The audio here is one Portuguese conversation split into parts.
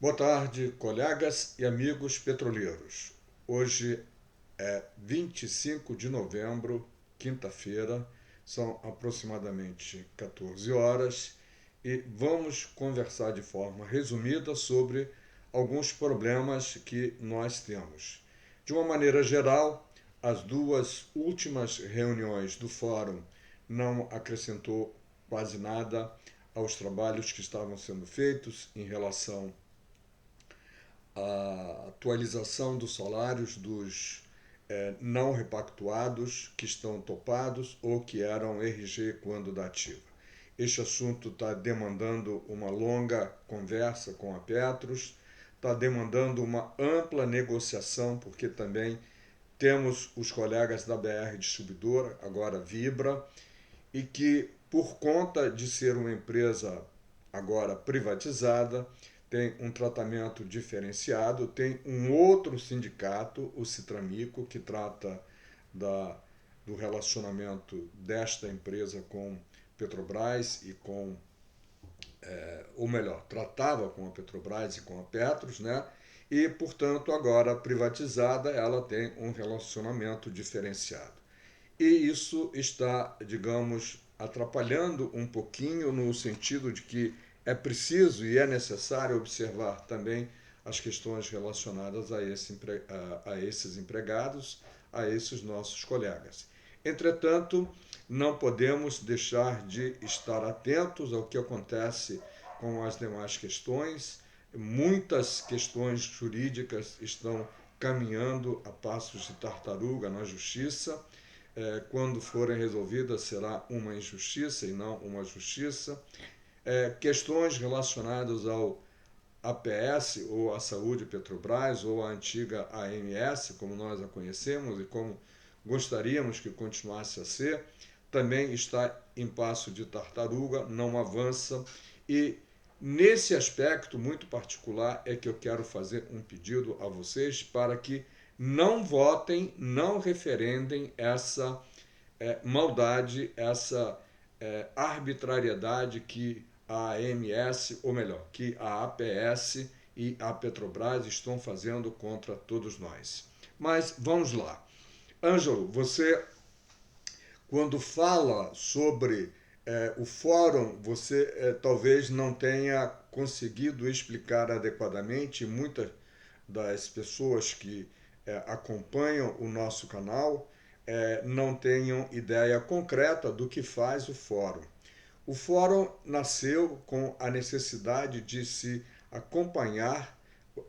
Boa tarde, colegas e amigos petroleiros. Hoje é 25 de novembro, quinta-feira, são aproximadamente 14 horas e vamos conversar de forma resumida sobre alguns problemas que nós temos. De uma maneira geral, as duas últimas reuniões do Fórum não acrescentou quase nada aos trabalhos que estavam sendo feitos em relação a atualização dos salários dos não repactuados que estão topados ou que eram RG quando da ativa. Este assunto está demandando uma longa conversa com a Petros, está demandando uma ampla negociação, porque também temos os colegas da BR Distribuidora, agora Vibra, e que, por conta de ser uma empresa agora privatizada, tem um tratamento diferenciado, tem um outro sindicato, o Citramico, que trata da, do relacionamento desta empresa com Petrobras e com, ou melhor, tratava com a Petrobras e com a Petros, né? E, portanto, agora privatizada, ela tem um relacionamento diferenciado. E isso está, digamos, atrapalhando um pouquinho no sentido de que é preciso e é necessário observar também as questões relacionadas a esses empregados, a esses nossos colegas. Entretanto, não podemos deixar de estar atentos ao que acontece com as demais questões. Muitas questões jurídicas estão caminhando a passos de tartaruga na justiça. Quando forem resolvidas, será uma injustiça e não uma justiça. Questões relacionadas ao APS, ou à Saúde Petrobras, ou à antiga AMS, como nós a conhecemos e como gostaríamos que continuasse a ser, também está em passo de tartaruga, não avança. E nesse aspecto muito particular é que eu quero fazer um pedido a vocês para que não votem, não referendem essa maldade, essa arbitrariedade que a AMS, ou melhor, que a APS e a Petrobras estão fazendo contra todos nós. Mas vamos lá. Ângelo, você, quando fala sobre o fórum, você talvez não tenha conseguido explicar adequadamente. Muitas das pessoas que acompanham o nosso canal não tenham ideia concreta do que faz o fórum. O fórum nasceu com a necessidade de se acompanhar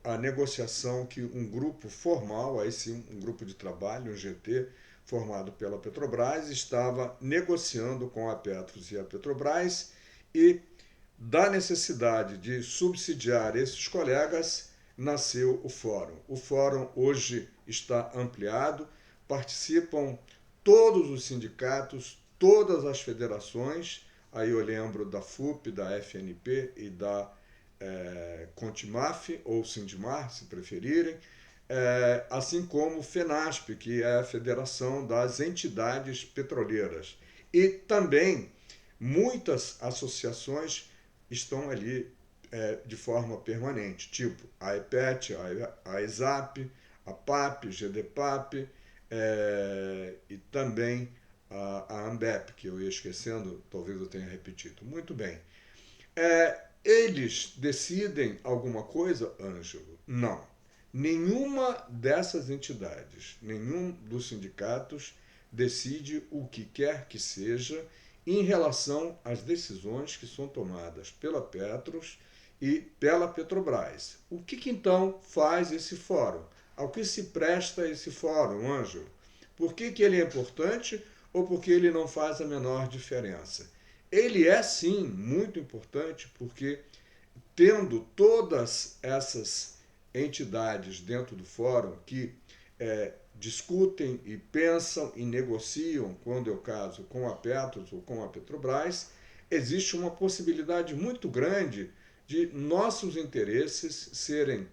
a negociação que um grupo formal, aí sim, um grupo de trabalho, um GT, formado pela Petrobras, estava negociando com a Petros e a Petrobras, e da necessidade de subsidiar esses colegas nasceu o fórum. O fórum hoje está ampliado, participam todos os sindicatos, todas as federações. Aí eu lembro da FUP, da FNP e da Contimaf, ou Sindimar, se preferirem, assim como o FENASP, que é a Federação das Entidades Petroleiras. E também muitas associações estão ali de forma permanente, tipo a EPET, a ESAP, a PAP, GDPAP, e também a AMBEP, que eu ia esquecendo, talvez eu tenha repetido. Muito bem. Eles decidem alguma coisa, Ângelo? Não. Nenhuma dessas entidades, nenhum dos sindicatos decide o que quer que seja em relação às decisões que são tomadas pela Petros e pela Petrobras. O que então faz esse fórum? Ao que se presta esse fórum, Ângelo? Por que ele é importante ou porque ele não faz a menor diferença? Ele é sim muito importante porque, tendo todas essas entidades dentro do fórum que discutem e pensam e negociam, quando é o caso, com a Petros ou com a Petrobras, existe uma possibilidade muito grande de nossos interesses serem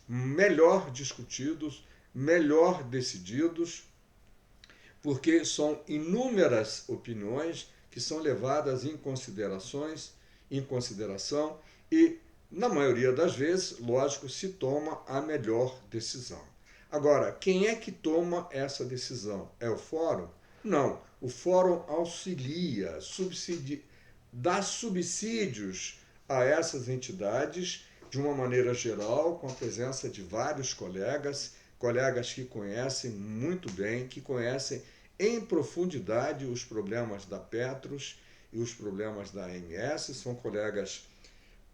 melhor discutidos, melhor decididos, porque são inúmeras opiniões que são levadas em consideração e Na maioria das vezes, lógico, se toma a melhor decisão. Agora, quem é que toma essa decisão? É o fórum? Não. O fórum auxilia, dá subsídios a essas entidades de uma maneira geral, com a presença de vários colegas, colegas que conhecem muito bem, que conhecem em profundidade os problemas da Petros e os problemas da AMS, são colegas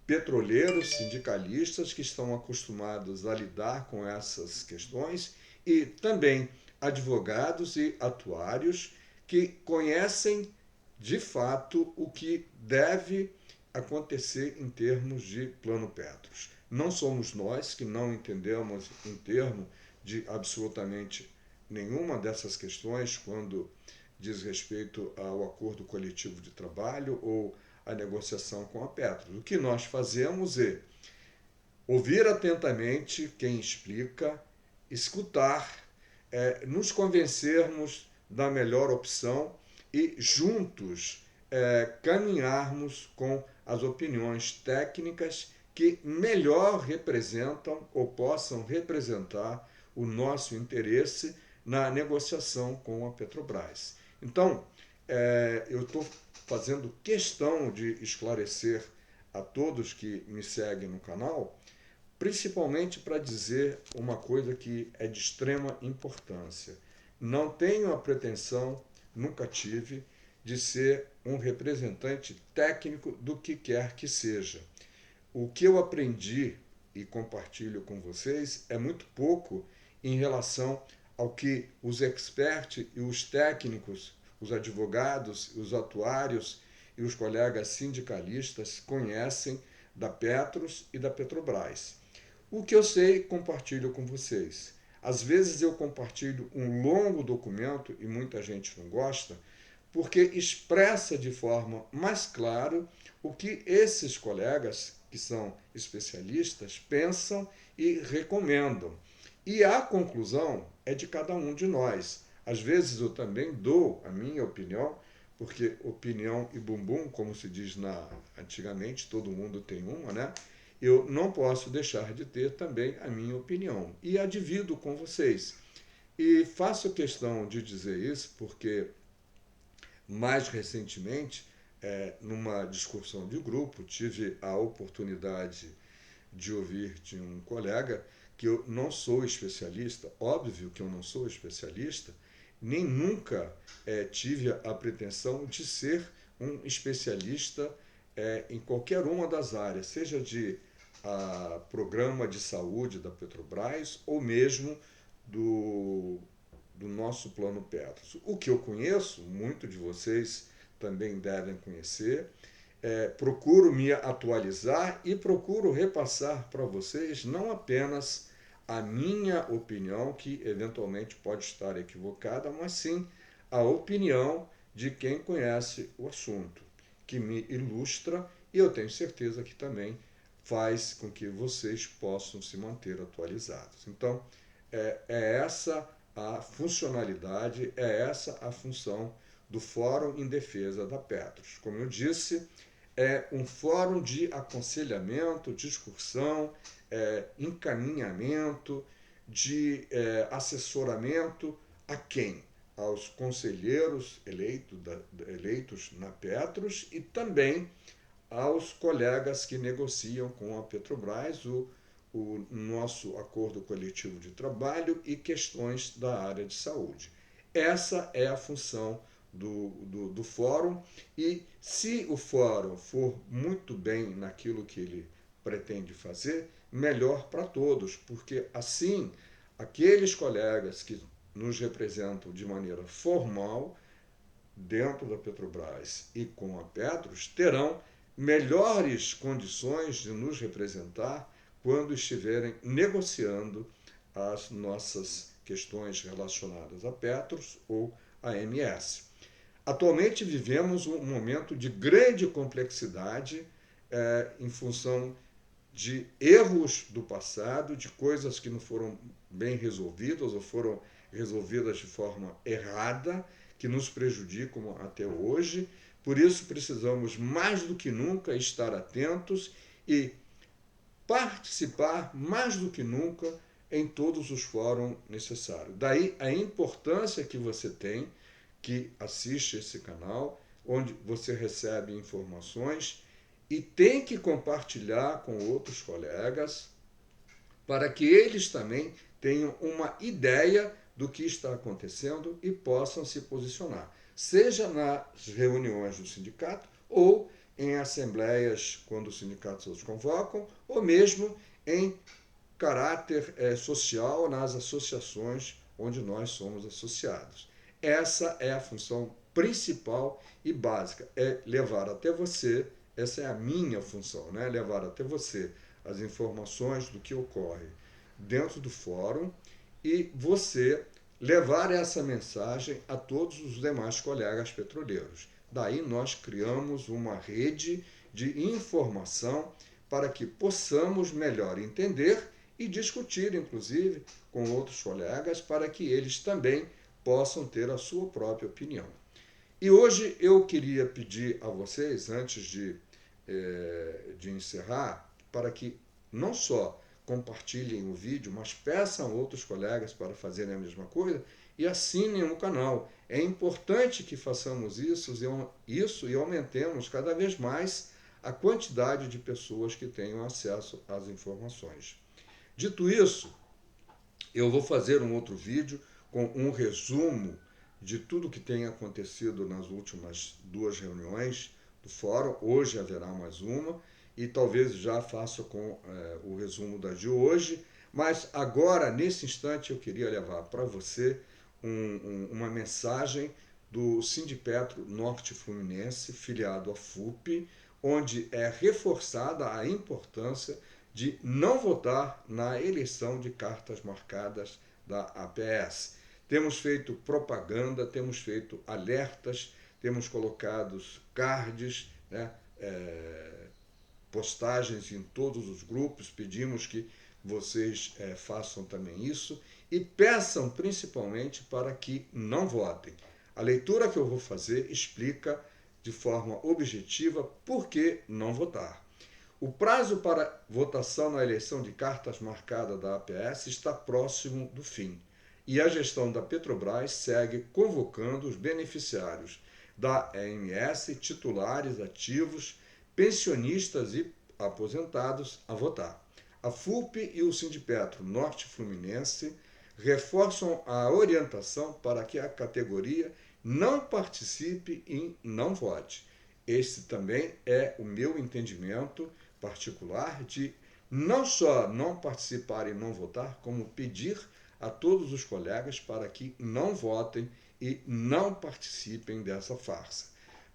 petroleiros, sindicalistas que estão acostumados a lidar com essas questões e também advogados e atuários que conhecem de fato o que deve acontecer em termos de Plano Petros. Não somos nós que não entendemos em termos de absolutamente nenhuma dessas questões quando diz respeito ao acordo coletivo de trabalho ou a negociação com a Petros. O que nós fazemos é ouvir atentamente quem explica, escutar, nos convencermos da melhor opção e juntos caminharmos com as opiniões técnicas que melhor representam ou possam representar o nosso interesse na negociação com a Petrobras. Então, eu estou fazendo questão de esclarecer a todos que me seguem no canal, principalmente para dizer uma coisa que é de extrema importância. Não tenho a pretensão, nunca tive, de ser um representante técnico do que quer que seja. O que eu aprendi e compartilho com vocês é muito pouco em relação ao que os experts e os técnicos, os advogados, os atuários e os colegas sindicalistas conhecem da Petros e da Petrobras. O que eu sei, compartilho com vocês. Às vezes eu compartilho um longo documento, e muita gente não gosta, porque expressa de forma mais clara o que esses colegas, que são especialistas, pensam e recomendam. E a conclusão é de cada um de nós. Às vezes eu também dou a minha opinião, porque opinião e bumbum, como se diz antigamente, todo mundo tem uma, né? Eu não posso deixar de ter também a minha opinião. E a divido com vocês. E faço questão de dizer isso porque, mais recentemente, numa discussão de grupo, tive a oportunidade de ouvir de um colega que eu não sou especialista, óbvio que eu não sou especialista, nem nunca tive a pretensão de ser um especialista em qualquer uma das áreas, seja de programa de saúde da Petrobras ou mesmo do nosso plano Petros. O que eu conheço, muito de vocês também devem conhecer, procuro me atualizar e procuro repassar para vocês não apenas a minha opinião, que eventualmente pode estar equivocada, mas sim a opinião de quem conhece o assunto, que me ilustra e eu tenho certeza que também faz com que vocês possam se manter atualizados. Então, é essa a funcionalidade, é essa a função do Fórum em Defesa da Petros. Como eu disse, é um fórum de aconselhamento, discussão, encaminhamento, de assessoramento a quem? Aos conselheiros eleitos na Petros e também aos colegas que negociam com a Petrobras o nosso acordo coletivo de trabalho e questões da área de saúde. Essa é a função do fórum e se o fórum for muito bem naquilo que ele pretende fazer, melhor para todos, porque assim aqueles colegas que nos representam de maneira formal dentro da Petrobras e com a Petros terão melhores condições de nos representar quando estiverem negociando as nossas questões relacionadas a Petros ou a MS. Atualmente vivemos um momento de grande complexidade em função de erros do passado, de coisas que não foram bem resolvidas ou foram resolvidas de forma errada, que nos prejudicam até hoje. Por isso precisamos mais do que nunca estar atentos e participar mais do que nunca em todos os fóruns necessários. Daí a importância que você tem, que assiste esse canal, onde você recebe informações e tem que compartilhar com outros colegas para que eles também tenham uma ideia do que está acontecendo e possam se posicionar, seja nas reuniões do sindicato ou em assembleias quando os sindicatos os convocam, ou mesmo em caráter social nas associações onde nós somos associados. Essa é a função principal e básica, é levar até você, essa é a minha função, né? Levar até você as informações do que ocorre dentro do fórum e você levar essa mensagem a todos os demais colegas petroleiros. Daí nós criamos uma rede de informação para que possamos melhor entender e discutir, inclusive, com outros colegas, para que eles também possam ter a sua própria opinião. E hoje eu queria pedir a vocês, antes de encerrar, para que não só compartilhem o vídeo, mas peçam outros colegas para fazerem a mesma coisa e assinem o canal. É importante que façamos isso e aumentemos cada vez mais a quantidade de pessoas que tenham acesso às informações. Dito isso, eu vou fazer um outro vídeo com um resumo de tudo que tem acontecido nas últimas 2 reuniões do fórum. Hoje haverá mais uma e talvez já faça com o resumo da de hoje. Mas agora, nesse instante, eu queria levar para você uma mensagem do Sindipetro Norte Fluminense, filiado à FUP, onde é reforçada a importância de não votar na eleição de cartas marcadas da APS. Temos feito propaganda, temos feito alertas, temos colocado cards, né, postagens em todos os grupos, pedimos que vocês façam também isso e peçam principalmente para que não votem. A leitura que eu vou fazer explica de forma objetiva por que não votar. O prazo para votação na eleição de cartas marcadas da APS está próximo do fim e a gestão da Petrobras segue convocando os beneficiários da EMS, titulares ativos, pensionistas e aposentados a votar. A FUP e o Sindipetro Norte Fluminense reforçam a orientação para que a categoria não participe e não vote. Esse também é o meu entendimento particular de não só não participar e não votar, como pedir a todos os colegas para que não votem e não participem dessa farsa.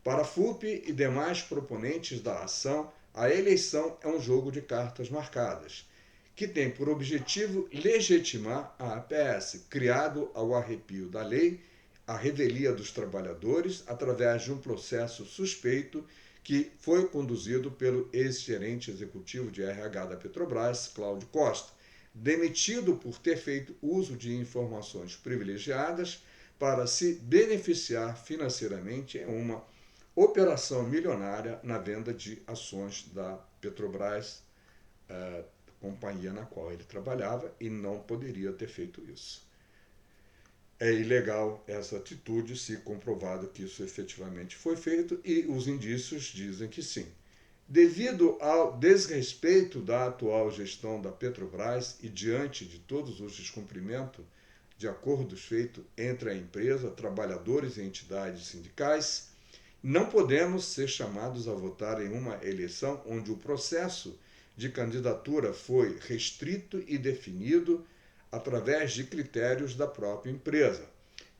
Para a FUP e demais proponentes da ação, a eleição é um jogo de cartas marcadas, que tem por objetivo legitimar a APS, criado ao arrepio da lei, a revelia dos trabalhadores, através de um processo suspeito que foi conduzido pelo ex-gerente executivo de RH da Petrobras, Cláudio Costa, demitido por ter feito uso de informações privilegiadas para se beneficiar financeiramente em uma operação milionária na venda de ações da Petrobras, companhia na qual ele trabalhava, e não poderia ter feito isso. É ilegal essa atitude, se comprovado que isso efetivamente foi feito, e os indícios dizem que sim. Devido ao desrespeito da atual gestão da Petrobras e diante de todos os descumprimentos de acordos feitos entre a empresa, trabalhadores e entidades sindicais, não podemos ser chamados a votar em uma eleição onde o processo de candidatura foi restrito e definido através de critérios da própria empresa.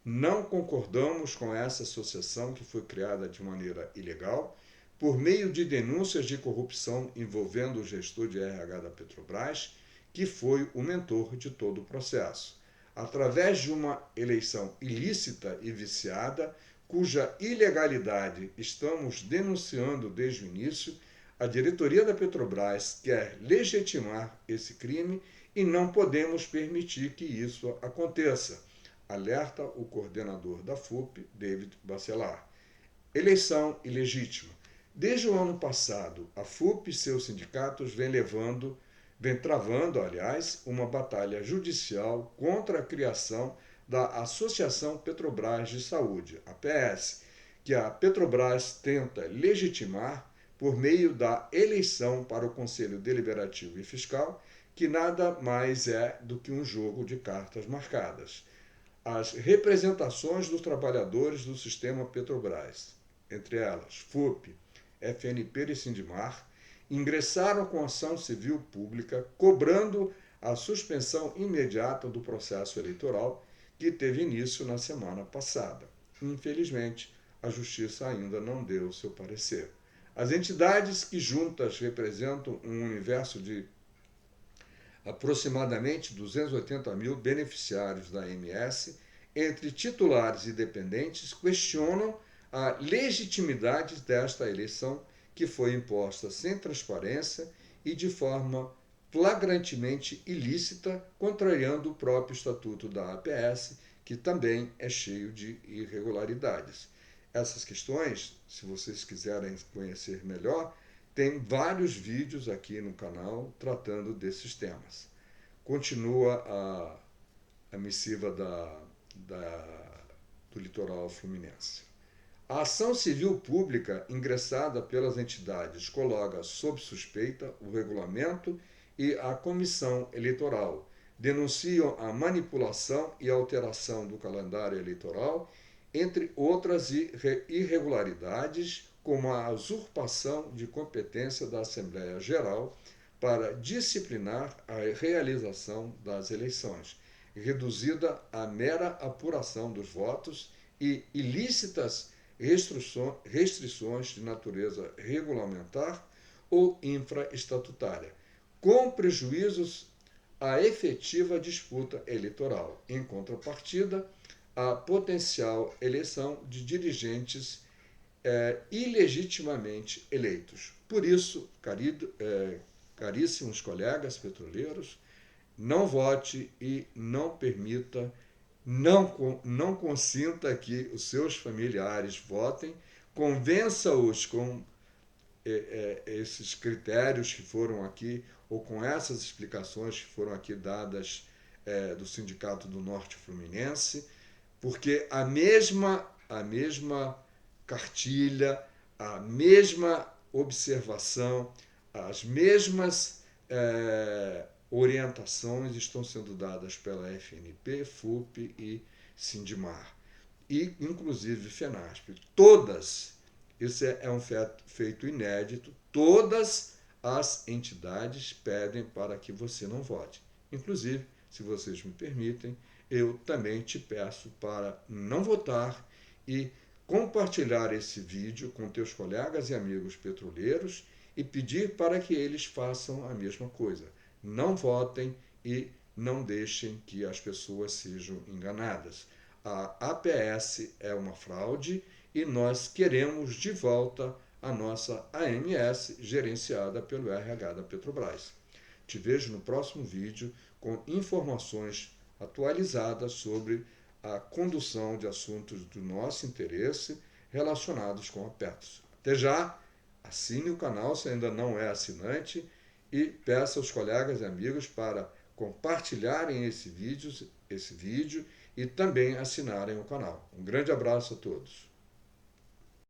Não concordamos com essa associação que foi criada de maneira ilegal, por meio de denúncias de corrupção envolvendo o gestor de RH da Petrobras, que foi o mentor de todo o processo. Através de uma eleição ilícita e viciada, cuja ilegalidade estamos denunciando desde o início, a diretoria da Petrobras quer legitimar esse crime e não podemos permitir que isso aconteça, alerta o coordenador da FUP, David Bacelar. Eleição ilegítima. Desde o ano passado, a FUP e seus sindicatos vêm levando vem travando, aliás, uma batalha judicial contra a criação da Associação Petrobras de Saúde, APS, que a Petrobras tenta legitimar por meio da eleição para o Conselho Deliberativo e Fiscal, que nada mais é do que um jogo de cartas marcadas. As representações dos trabalhadores do sistema Petrobras, entre elas FUP, FNP e Sindimar, ingressaram com ação civil pública cobrando a suspensão imediata do processo eleitoral que teve início na semana passada. Infelizmente, a Justiça ainda não deu seu parecer. As entidades que juntas representam um universo de aproximadamente 280 mil beneficiários da AMS, entre titulares e dependentes, questionam a legitimidade desta eleição que foi imposta sem transparência e de forma flagrantemente ilícita, contrariando o próprio estatuto da APS, que também é cheio de irregularidades. Essas questões, se vocês quiserem conhecer melhor, tem vários vídeos aqui no canal tratando desses temas. Continua a missiva do litoral fluminense. A ação civil pública ingressada pelas entidades coloca sob suspeita o regulamento e a comissão eleitoral. Denunciam a manipulação e alteração do calendário eleitoral, entre outras irregularidades, como a usurpação de competência da Assembleia Geral para disciplinar a realização das eleições, reduzida à mera apuração dos votos e ilícitas restrições de natureza regulamentar ou infraestatutária, com prejuízos à efetiva disputa eleitoral. Em contrapartida, a potencial eleição de dirigentes ilegitimamente eleitos. Por isso, caríssimos colegas petroleiros, não vote e não permita, não consinta que os seus familiares votem, convença-os com esses critérios que foram aqui, ou com essas explicações que foram aqui dadas do Sindicato do Norte Fluminense, porque a mesma cartilha, a mesma observação, as mesmas orientações estão sendo dadas pela FNP, FUP e Sindimar, e inclusive FENASP. Todas, isso é um feito inédito, todas as entidades pedem para que você não vote. Inclusive, se vocês me permitem, eu também te peço para não votar e compartilhar esse vídeo com teus colegas e amigos petroleiros e pedir para que eles façam a mesma coisa. Não votem e não deixem que as pessoas sejam enganadas. A APS é uma fraude e nós queremos de volta a nossa AMS gerenciada pelo RH da Petrobras. Te vejo no próximo vídeo com informações atualizadas sobre a condução de assuntos do nosso interesse relacionados com a Petros. Até já, assine o canal se ainda não é assinante e peça aos colegas e amigos para compartilharem esse vídeo e também assinarem o canal. Um grande abraço a todos.